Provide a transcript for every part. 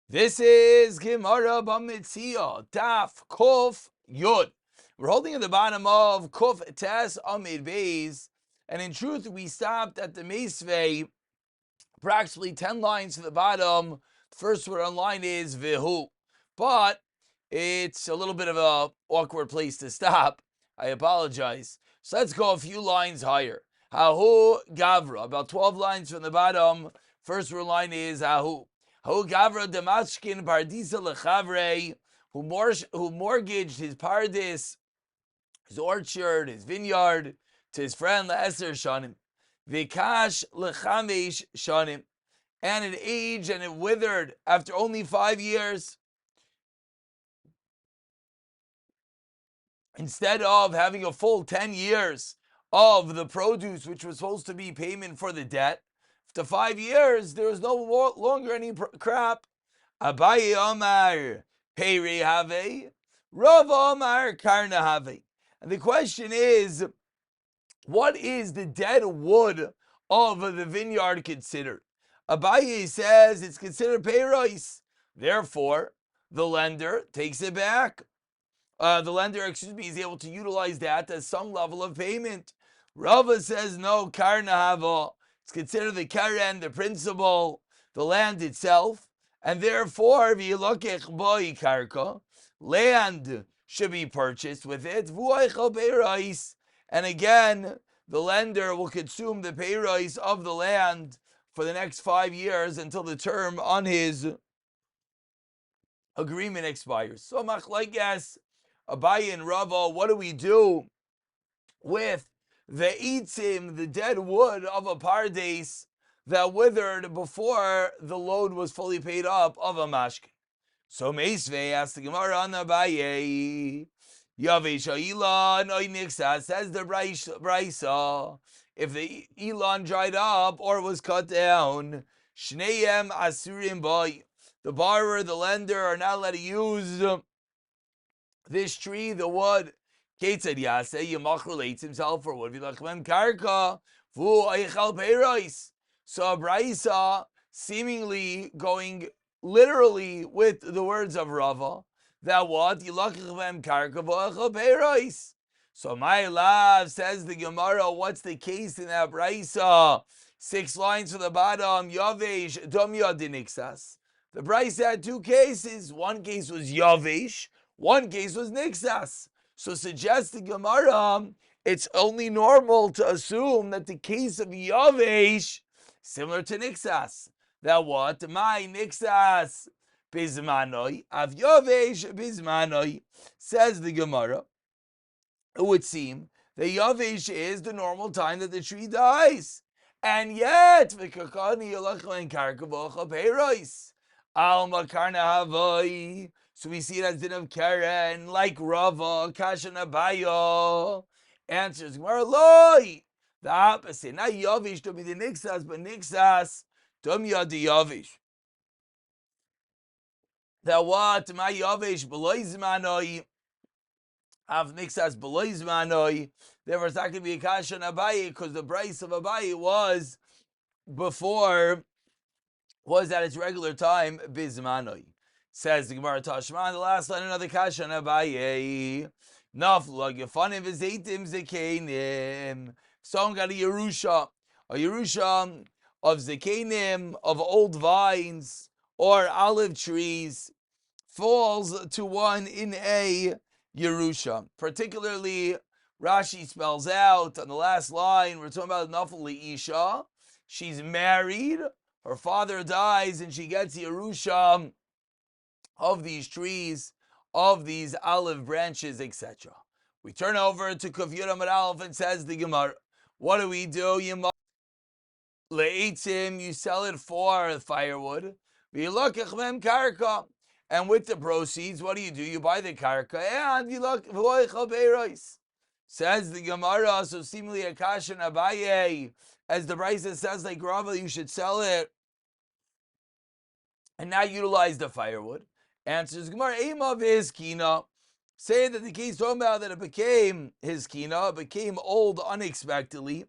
This is Gemara Metziah, Daf Kuf Yud. We're holding at the bottom of Kuf Tes Amid Beis, and in truth, we stopped at the Meisvei, approximately 10 lines to the bottom. The first word on line is Vihu, but it's a little bit of a awkward place to stop. I apologize. So let's go a few lines higher. Hahu Gavra, about 12 lines from the bottom. First word line is Hahu. Hahu Gavra Damashkin Pardisa Lechavre, who mortgaged his pardis, his orchard, his vineyard, to his friend Le'eser Shanim. Vikash Lechamesh Shanim. And it aged and it withered after only 5 years. Instead of having a full 10 years of the produce, which was supposed to be payment for the debt, after 5 years, there was no longer any crop. Abaye Omar Peri Have, Rav Omar Karna Have. And the question is, what is the dead wood of the vineyard considered? Abaye says it's considered peiros. Therefore, the lender takes it back. The lender, is able to utilize that as some level of payment. Rava says no, karna hava. It's considered the karen, the principal, the land itself, and therefore v'yilokech boi karka, land should be purchased with it. V'oichel peiros, and again, the lender will consume the peiros of the land for the next 5 years until the term on his agreement expires. So machlekes Abaye and Rava, what do we do with the itzim, the dead wood of a pardes that withered before the load was fully paid up of a mashke? So Meisvei asked the Gemara on Abaye, Yavish Elon Oinixa, says the Brisa, if the Elon dried up or was cut down, Shneim Asurim Boy, the borrower, the lender are not allowed to use this tree, the wood. Ketzad Yaseh, Yamach relates himself for wood. V'lachem karka, v'u eichal peiros. So Brisa, seemingly going literally with the words of Rava, that what? Yilachem karka v'eichal peiros. So my love, says the Gemara, what's the case in that Brisa? 6 lines from the bottom, Yavesh, Domya Dinixas. The Brisa had 2 cases. One case was Yavesh, one case was Nixas. So suggests the Gemara, it's only normal to assume that the case of Yavesh, similar to Nixas, that what? My Nixas Bizmanoi, Av Yavesh Bizmanoi, says the Gemara. It would seem that Yavesh is the normal time that the tree dies. And yet, Vikakani Yalachma and Karkavocha Peiros, Alma Karna Havoi. So we see it as din of Karen, like Rava, Kasha Nabayo. Answers Gemara Loi. The opposite. Not Yavish to be the Nixas, but Nixas Dumya de Yavish. That what? My Yavish Beloizmanoi. Av Nixas Beloizmanoi. Therefore, it's not going to be a Kasha Nabayo because the price of Abaye was before, was at its regular time, Bizmanoi. Says the Gemara Tashman, the last line, another kasha on Abaye. Naflu Gefanim v'zeitim zekenim. Someone got a Yerusha of zekenim, of old vines or olive trees, falls to one in a Yerusha. Particularly, Rashi spells out on the last line, we're talking about Naflu Isha. She's married, her father dies, and she gets Yerusha of these trees, of these olive branches, etc. We turn over to Kuf Yud Amud Aleph and says the Gemara, what do we do? You sell it for firewood. Karka. And with the proceeds, what do? You buy the karka and you look. Says the Gemara, so seemingly a kasha Abaye, as the Brisa says, like Rava, you should sell it and not utilize the firewood. Answers Gemara, Ema his kina. Say that the case talking about that it became his kina, it became old unexpectedly.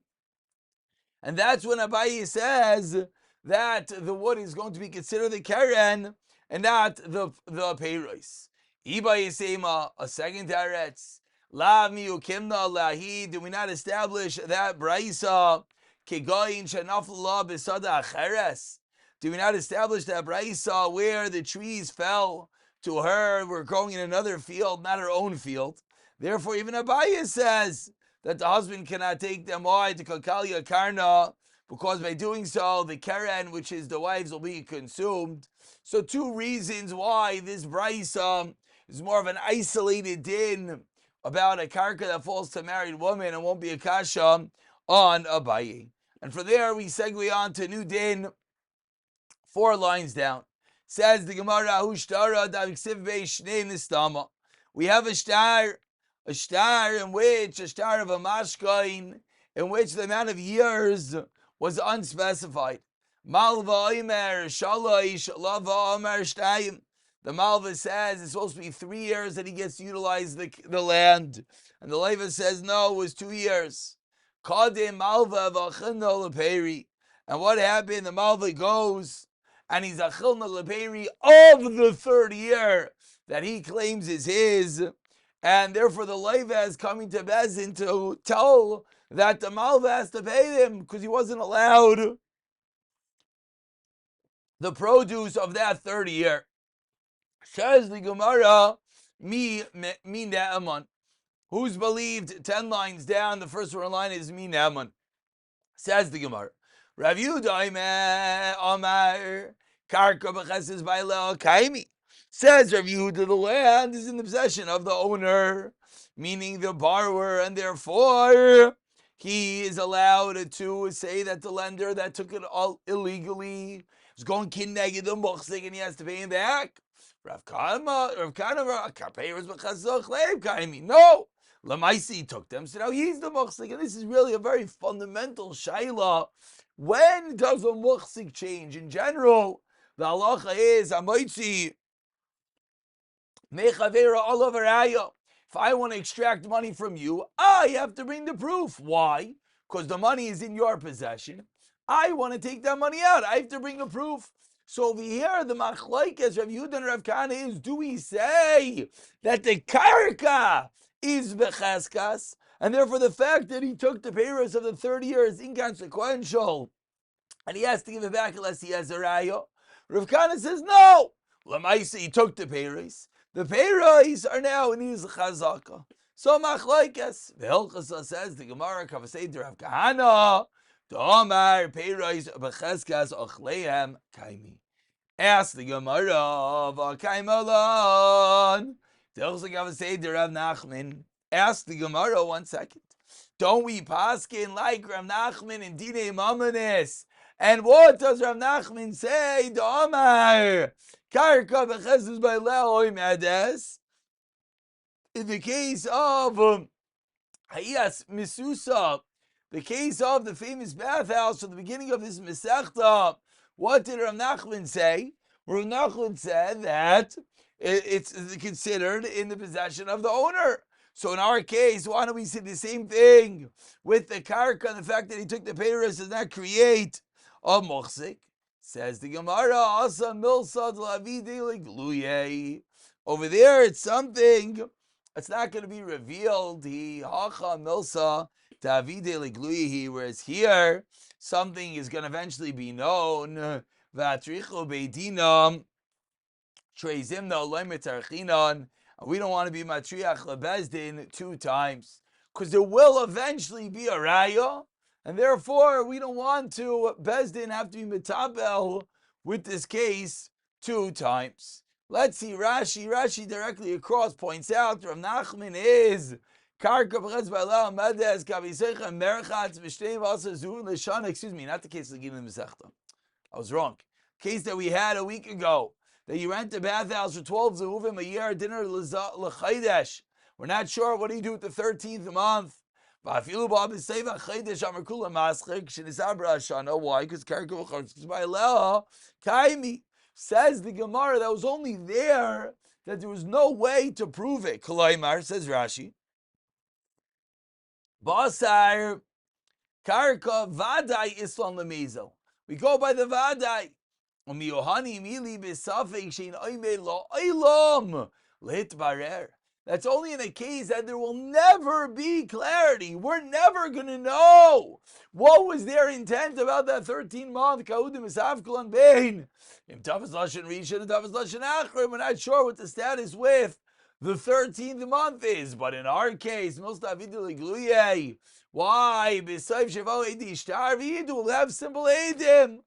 And that's when Abaye says that the wood is going to be considered the keren, and not the peiros. Iba Yisema, a second teretz. Lav miyukimna lahi. Do we not establish that brayso? Kegoyin shenafla besada acheres. Do we not establish that brayso where the trees fell to her? We're going in another field, not her own field. Therefore, even Abaye says that the husband cannot take them away to Kalkalia Karna, because by doing so, the Keren, which is the wives, will be consumed. So, two reasons why this brayso is more of an isolated din about a karka that falls to a married woman and won't be a kasha on Abaye. And from there, we segue on to new din, 4 lines down. Says the Gemara, Hushtara Daviksiv Beishnei Nistama. We have a star in which, a star of a mashkain, in which the amount of years was unspecified. Malva Omer Shaloish Lava Omer Shtayim. The Malva says it's supposed to be 3 years that he gets to utilize the land. And the Leva says no, it was 2 years. Kadim Malva Vachino Leperi. And what happened? The Malva goes and he's a chilna leperi of the 3rd year that he claims is his, and therefore the Leva is coming to Bezin to tell that the Malva has to pay him because he wasn't allowed the produce of that 3rd year. Says the Gemara, mi ne'aman. Who's believed? 10 lines down. The first line is mi ne'aman. Says the Gemara, Rav Yehuda Amar Karka b'cheses b'ilel kaimi. Says Rav Yehuda, the land is in the possession of the owner, meaning the borrower, and therefore he is allowed to say that the lender that took it all illegally is going kinneged the muchzik and he has to pay him back. Rav Kana Karpeiros b'cheses kaimi. No. Lamaisi took them, so now he's the muchzik, and this is really a very fundamental shayla. When does a muchzik change? In general, the halacha is amaitzi mechavera olavaraya. If I want to extract money from you, I have to bring the proof. Why? Because the money is in your possession. I want to take that money out. I have to bring a proof. So over here, the machlokes Rav Yehuda and Rav Kana is: do we say that the karka is becheskas, and therefore the fact that he took the payros of the 3rd year is inconsequential, and he has to give it back unless he has a raya? Rav Kana says no. Lamaisa, he took the payros. The payros are now in his chazaka. So machlokes. The Hilchasa says the Gemara Kavasei to Rav Kahana. Domar payros becheskas ochleihem kaimi. Ask the Gemara of Akaimalon. Ask the Gemara 1 second. Don't we paskin like Rav Nachman in Dinei Mamanis? And what does Rav Nachman say? Domar karka b'cheses b'ilel oimedes. In the case of Hayas Misusa, the case of the famous bathhouse at the beginning of this Masechta, what did Rav Nachman say? Rav Nachman said that it's considered in the possession of the owner. So in our case, why don't we say the same thing with the karka, and the fact that he took the payros does not create a mochzik? Says the Gemara, Asa milsad lavide legluye. Over there, it's something it's not going to be revealed. He hacha milsa davide legluye. Whereas here, something is going to eventually be known. Vatricho beidinam treizimna loimitarchinon. We don't want to be matriach lebezdin 2 times, because there will eventually be a raya, and therefore we don't want to bezdin have to be metabel with this case 2 times. Let's see Rashi. Rashi directly across points out Rav Nachman is karka b'chetz b'ilel medes kavisecha merchatz v'shtei v'asa zu l'shana. Excuse me, not the case of the Gimel Masechta. I was wrong. Case that we had a week ago, that you rent a bathhouse for 12 zehuvim a year, dinner l'chaydesh. We're not sure what do you do with the 13th month. Why? Because kaimi says the Gemara that was only there that there was no way to prove it. Kalaimar, says Rashi. Basar karka vadai islam lemizel. We go by the vadai. That's only in a case that there will never be clarity. We're never going to know what was their intent about that 13-month. We're not sure what the status with the 13th month is. But in our case, why? We'll have simple Eidim.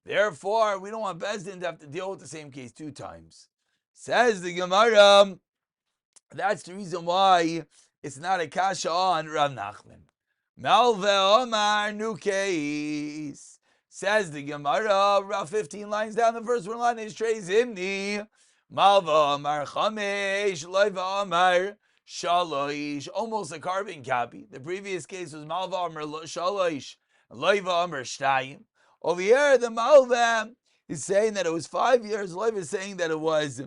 Therefore, we don't want Bezdin to have to deal with the same case 2 times. Says the Gemara, that's the reason why it's not a kasha on Rav Nachman. Malve Omar, new case. Says the Gemara, Rav 15 lines down, the first one line is Trey Zimni. Malve Omar Chamesh, Loiva Omar Shaloish, almost a carbon copy. The previous case was Malve Omar Shaloish, Loiva Omar Shtayim. Over here, the Malve is saying that it was 5 years. Loiva is saying that it was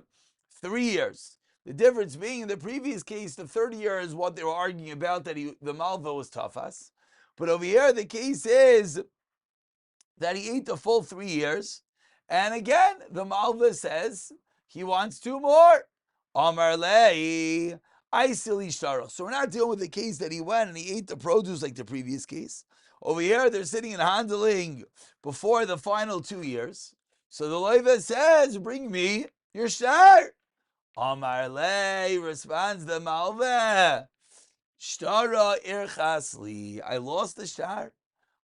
3 years. The difference being, in the previous case, the 30 years is what they were arguing about, that the Malva was tafas. But over here, the case is that he ate the full 3 years. And again, the Malva says he wants 2 more. Amar lei, Aisili Shtaro. So we're not dealing with the case that he went and he ate the produce like the previous case. Over here, they're sitting and handling before the final 2 years. So the Leiva says, bring me your shtar. Amar lei, responds the Malva, Shtara irchasli, I lost the shtar.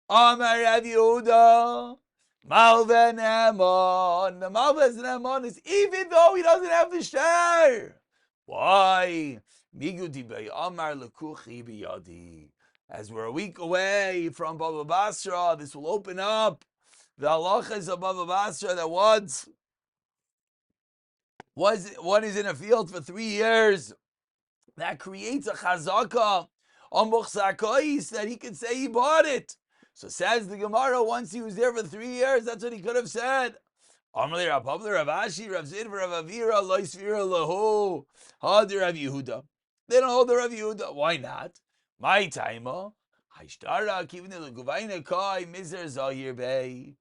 Amar Rav Yehuda, Malva Ne'eman. The Malva's Ne'eman is even though he doesn't have the shtar. Why? Migudi bei Amar lekuchi biyadi. As we're a week away from Baba Basra, this will open up the halachas of Baba Basra that one is in a field for 3 years. That creates a chazaka on Muchzakais that he could say he bought it. So says the Gemara, once he was there for 3 years, that's what he could have said. Amrli Rav Pavli, Rav Ashi, Rav Zid, Rav Avira, Lo Yisvira Lahu, Hadi Rav Yehuda. They don't hold the Rav Yehuda. Why not? My taima, Haishtara, Kivne Luguvaina Kai, Mizer Zahir Bey,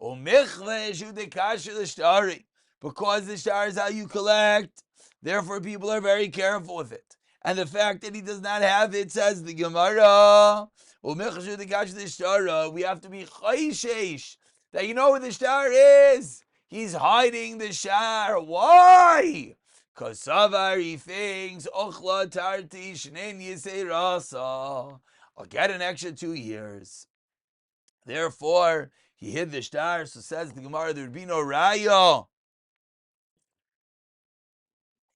Umichle Shudekasha the Shtari. Because the shtar is how you collect, therefore people are very careful with it. And the fact that he does not have it, says the Gemara, we have to be chayshesh, that you know where the shtar is. He's hiding the shtar. Why? Because Savar, he thinks, Ochla Tarti Shnein Yisei Rasa, I'll get an extra 2 years. Therefore, he hid the shtar. So says the Gemara, there would be no raya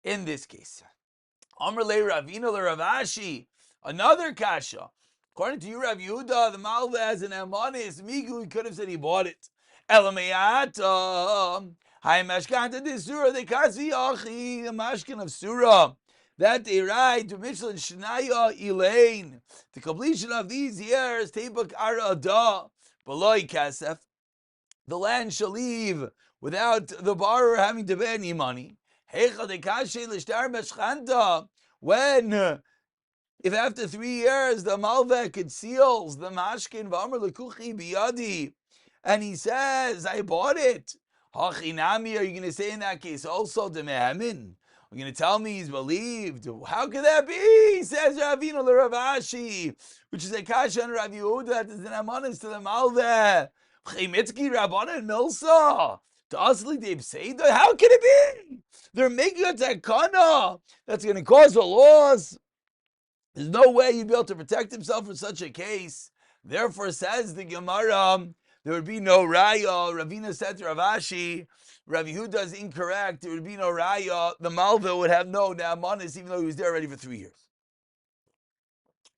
in this case. Amr le Ravina le Ravashi, another kasha. According to you, Rav Yehuda, the Malva has an Amanis. Migu, he could have said he bought it. Elamayata, Hai Mashkanta de Surah, the Kasi Achi, the Mashkan of Surah. That they write to Michelin Shnaya Elaine. The completion of these years, Tebak Arada, Beloy Kasef. The land shall leave without the borrower having to pay any money. When, if after 3 years the Malva conceals the Mashkin V'amr Lekuchi Biyadi, and he says, I bought it, Hachinami, are you going to say in that case also the Mehamin? Are you going to tell me he's believed? How could that be? Says Ravino the Ravashi, which is a kasha on Rav Yehuda that is an amanis to the Malva. Chimitzki Rabbanan Milsa. How can it be? They're making a takana that's going to cause a loss. There's no way you'd be able to protect himself from such a case. Therefore, says the Gemara, there would be no raya. Ravina said to Ravashi, Rav Yehuda is incorrect. There would be no raya. The Malva would have no na'amanis, even though he was there already for 3 years.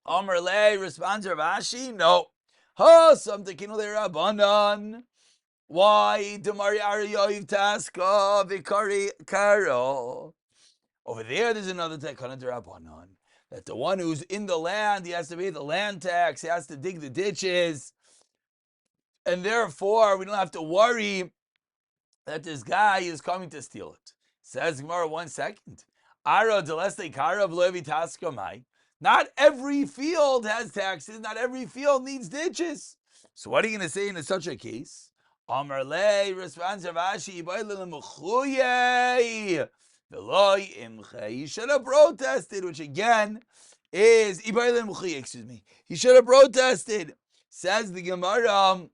Amar Le responds Ravashi, no. Ha, something kinu le Rabbanan. Why? Demari Ariyoiv Taska Vikari Karo. Over there's another takana d'Rabbanan, that the one who's in the land, he has to pay the land tax, he has to dig the ditches, and therefore we don't have to worry that this guy is coming to steal it. Says Gemara, 1 second. Ara deleste karav levi taskamai. Not every field has taxes. Not every field needs ditches. So what are you going to say in such a case? Amar le responds Rav Ashi Ibailin Mechuye Veloy Imche. He should have protested, which again is Ibailin Mechuye. Excuse me. He should have protested. Says the Gemara,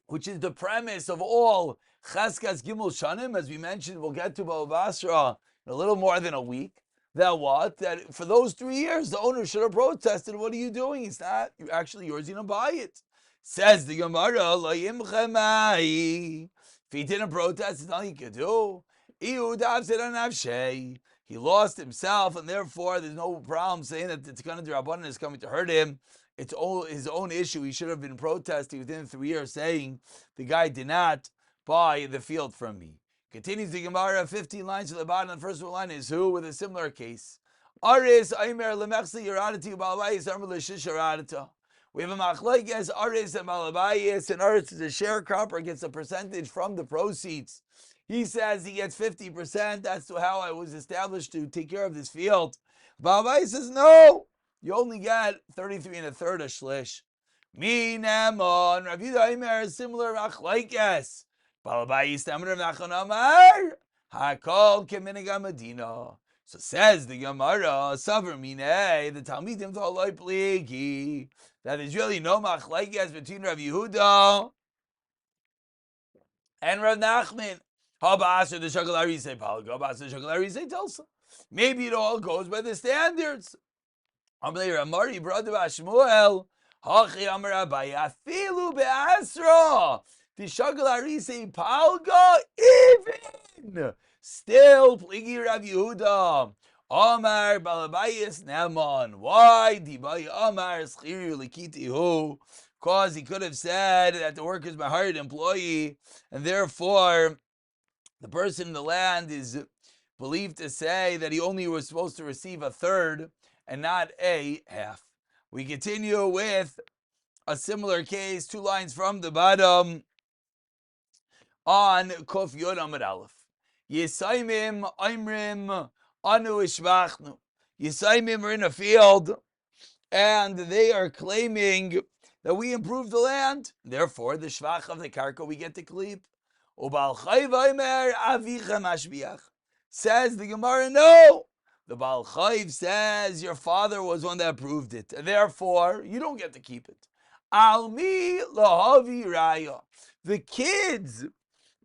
which is the premise of all Cheskas Gimel Shanim, as we mentioned. We'll get to Bava Basra in a little more than a week. That what? That for those 3 years, the owner should have protested. What are you doing? It's not actually yours. You don't buy it. Says the Gemara, if he didn't protest, there's nothing he could do. He lost himself, and therefore there's no problem saying that the Tikkun D'Rabbanan is coming to hurt him. It's all his own issue. He should have been protesting within 3 years, saying the guy did not buy the field from me. Continues the Gemara, 15 lines to the bottom. The first line is who with a similar case. Aris Aimer Lemechsi Yaradati Balbayis Amr Leshish Yaradata. We have a machlokes Aris and Balbayis, and Aris is a sharecropper, gets a percentage from the proceeds. He says he gets 50%. That's how I was established to take care of this field. Balbayis says no. You only get 33 and a third of shlish. Mi Namon Rav Yehuda Aimer similar machlokes. Balbayis Tamar Nachon Amar Hakol Keminig Medina. So says the Gemara, Savar Minei, the Talmidim Toloi Pligi, that there's really no machlokes between Rav Yehuda and Rav Nachman. Habasar the Shakal Arisei Palgo, Habasar the Shakal Arisei Tulsa. Maybe it all goes by the standards. Amar Amari brother Shmuel, Hachi Amar Abaye Afilu Be'asra. The Shakal Arisei Palgo even. Still, Pligi Rav Yehuda. Amar Balabayis Naman. Why? Dibai Amar Schiri Likitihu. Because he could have said that the worker is my hired employee, and therefore the person in the land is believed to say that he only was supposed to receive a third and not a half. We continue with a similar case, 2 lines from the bottom on Kof Yod Amud Aleph. Yisaimim Aimrim Anu Ishvachnu. Yisaimim are in a field and they are claiming that we improved the land. Therefore, the shvach of the karka we get to keep. Ubal Chayv Aimer Avicha Mashbiach. Says the Gemara, no. The Baal Chayv says your father was one that approved it. Therefore, you don't get to keep it. Almi Lahavi Raya. The kids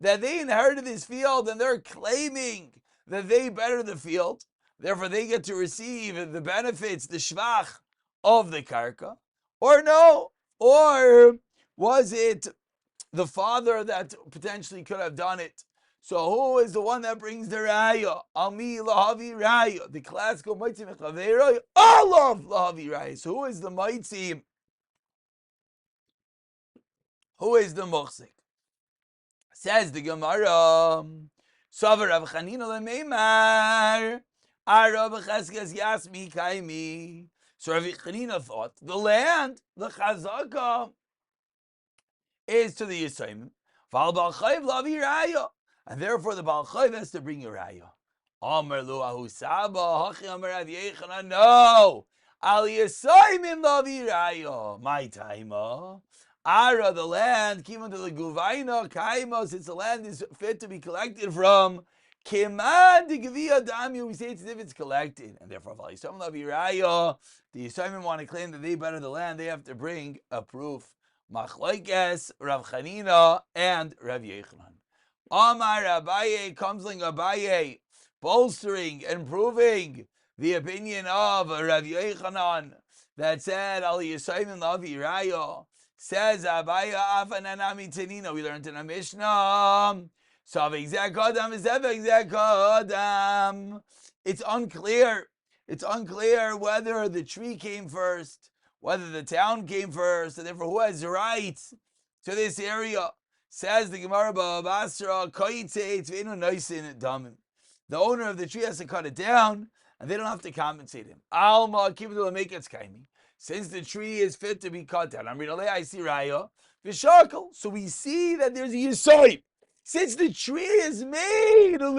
that they inherited this field and they're claiming that they better the field, therefore they get to receive the benefits, the shvach of the karka, or no, or was it the father that potentially could have done it? So who is the one that brings the raya? Ami lahavi raya, the classical mitzvah mechaveroi, all of lahavi raya. So who is the mitzvah? Who is the muhsik? Says the Gemara, Savar Rav Chanina lemeimar, Arav Cheskes Yasmi Kaimi. So Rav Chanina thought the land, the chazaka, is to the Yisayim. Val Baal Chayv lavi raya, and therefore the Baal Chayv has to bring a raya. Amar lu ahu saba hachi amar Rav Yechanan. No, al Yisayim lavi raya. My time. Ara, the land, Kiman to the Guvaina, Kaima, since the land is fit to be collected from, Kiman de Gavia Damyu, we say it's as if it's collected. And therefore, the Yisayim want to claim that they better the land, they have to bring a proof. Machlokes, Rav Chanina, and Rav Yechanan. Amar Abaye, Kamsling Abaye, bolstering and proving the opinion of Rav Yechanan that said, Al Yisayim Lavi Raya. Says Abaya Afananami Tanina. We learned in a Mishnah. It's unclear. It's unclear whether the tree came first, whether the town came first, and therefore who has rights to this area. Says the Gemara Basra, the owner of the tree has to cut it down, and they don't have to compensate him. Alma kaimi. Since the tree is fit to be cut down, I see raya v'shakal. So we see that there's a yisoid. Since the tree is made, so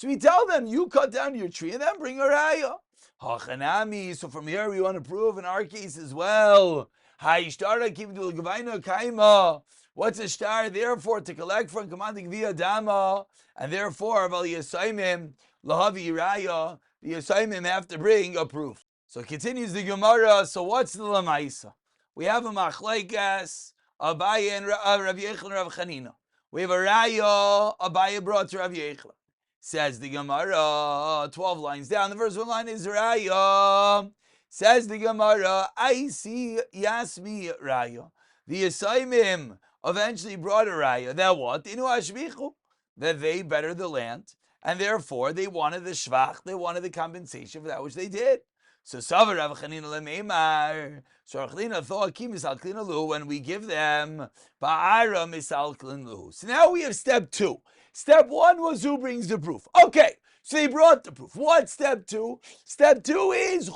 we tell them, you cut down your tree and then bring a raya. Hachanami. So from here we want to prove in our case as well. Ha'ishtara kivdu l'gavaina kaima. What's a star? Therefore, to collect from commanding via dama, and therefore, val yasaimim lahavi raya, the yasaimim have to bring a proof. So it continues the Gemara. So what's the lamaisa? We have a machlaikas, Abaye and Rav Yechon and Rav Chanina. We have a raya, Abaye brought to Rav Yechon. Says the Gemara, 12 lines down. The first one line is raya. Says the Gemara, I see Yasmi raya. The Yasaimim eventually brought a raya that what? That they bettered the land, and therefore they wanted the shvach, they wanted the compensation for that which they did. So Savar Rav Chanina lemeimar. So Rav Chanina thought ki misalklin lu when we give them ba'ara misalklin lu. So now we have step 2. Step 1 was who brings the proof. Okay, so they brought the proof. What's step 2? Step 2 is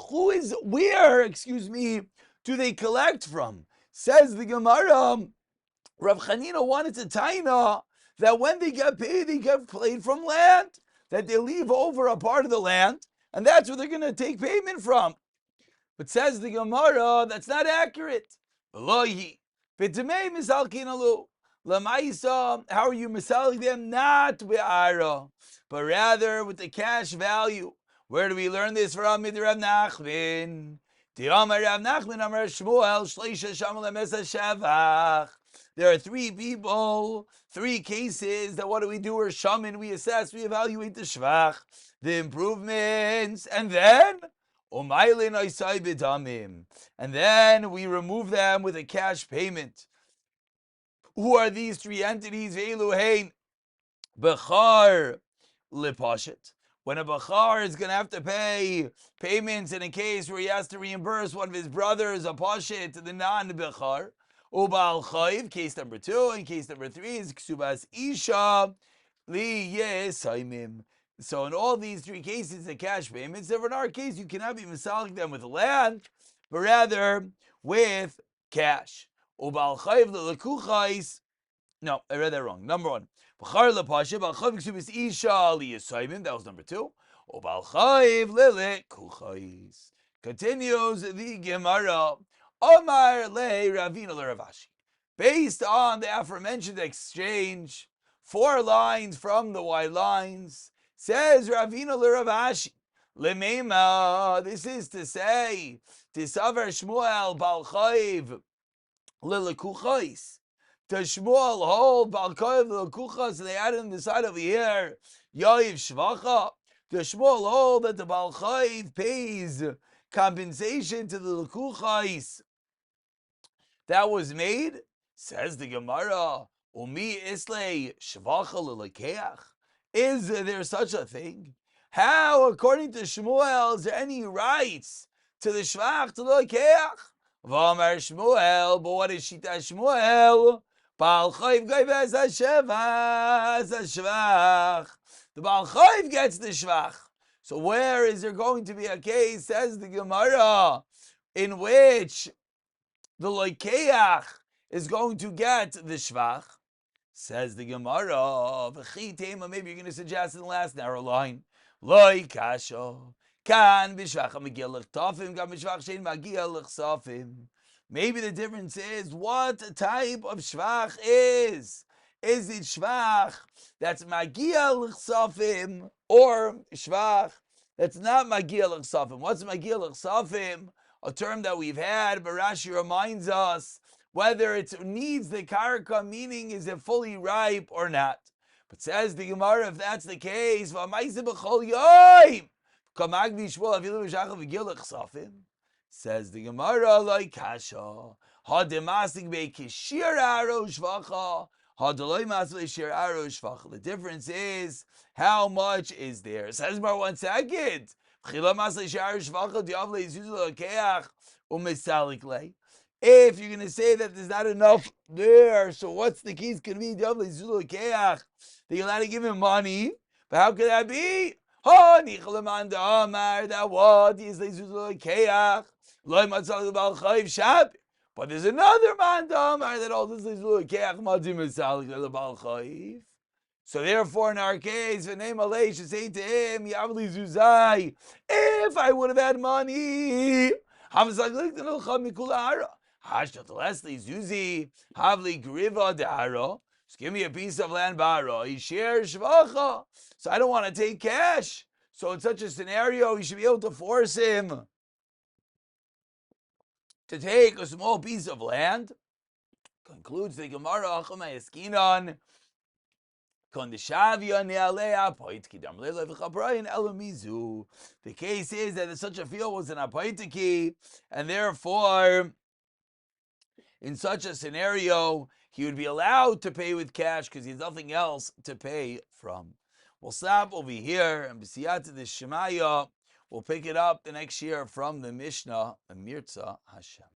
where do they collect from? Says the Gemara, Rav Chanina wanted to taina that when they get paid, they get paid from land, that they leave over a part of the land, and that's where they're going to take payment from. But says the Gemara, that's not accurate. Elohi, b'temei misalkin alu. Lamaisa, how are you misaling them? Not be'ara, but rather with the cash value. Where do we learn this from? Rav Nachman. Rav Nachman Amar Shmuel Shleisha Shamal Mesa Shavach. There are 3 people, 3 cases that what do? We're shaman, we assess, we evaluate the shvach, the improvements, and then and then we remove them with a cash payment. Who are these 3 entities? Ve'eluhein Bechar Lipashet. When a Bechar is going to have to pay payments in a case where he has to reimburse one of his brothers, a Pashet, to the non-Bechar. Ubal Chayiv, case number 2, and case number 3 is Ksubas Isha Li Yesaimim. So in all these 3 cases, the cash payments, in our case, you cannot be misalik them with land, but rather with cash. Ubal Chayiv Lekuchais. No, I read that wrong. Number 1. B'char lepashe, b'al chayiv ksubis isha li yisaymim. That was number 2. O b'al chayiv lelekuchais. Continues the Gemara. Omar le Ravina le Ravashi. Based on the aforementioned exchange, 4 lines from the white lines, says Ravina le Ravashi. Lemeima, this is to say, Tisaver Shmuel b'al chayiv lelekuchais. To Shmuel hold Balkoyev the Kuchas, and they added on the side over here, Yayiv Shvacha. To Shmuel hold that the Balkoyev pays compensation to the Kuchais that was made. Says the Gemara, Umi Islay Shvacha Lelekeach. Is there such a thing? How, according to Shmuel, is there any rights to the Shvach to Lelekeach? V'amar Shmuel, but what is Shita Shmuel? Baal Chayiv gave the Baal Chayiv gets the Shvach. So where is there going to be a case, says the Gemara, in which the Loikeach is going to get the Shvach? Says the Gemara, maybe you're going to suggest in the last narrow line, Loikasho, kan b'shvach ha-megilach tofim, kan b'shvach shein magilach sofim. Maybe the difference is what type of shvach is. Is it shvach that's magia l'chsafim or shvach that's not magia l'chsafim? What's magia l'chsafim? A term that we've had, but Rashi reminds us whether it needs the karka, meaning is it fully ripe or not. But says the Gemara, if that's the case, says the Gemara, like kasha, hademasik be kishir arosh vacha, hadeloi masle shir arosh vacha. The difference is how much is there. Says Mar 1 second. Chila masle shir arosh vacha diavle izuzul keach umesalik lei. If you're going to say that there's not enough there, so what's the case going to be? Diavle izuzul keach. That you're allowed to give him money, but how could that be? That what is the izuzul keach. But there's another man that all this is so therefore, in our case, V'nei should say to him, if I would have had money, Hashtat Leslie Zuzi Havli Griva Daro. Just give me a piece of land baro. Yishir Shvacha. So I don't want to take cash. So in such a scenario, you should be able to force him to take a small piece of land. Concludes the Gemara, the case is that such a field was an apaitiki, and therefore, in such a scenario, he would be allowed to pay with cash because he has nothing else to pay from. We'll stop over here, and b'siyata the Shemaya, we'll pick it up the next year from the Mishnah, Mirza Hashem.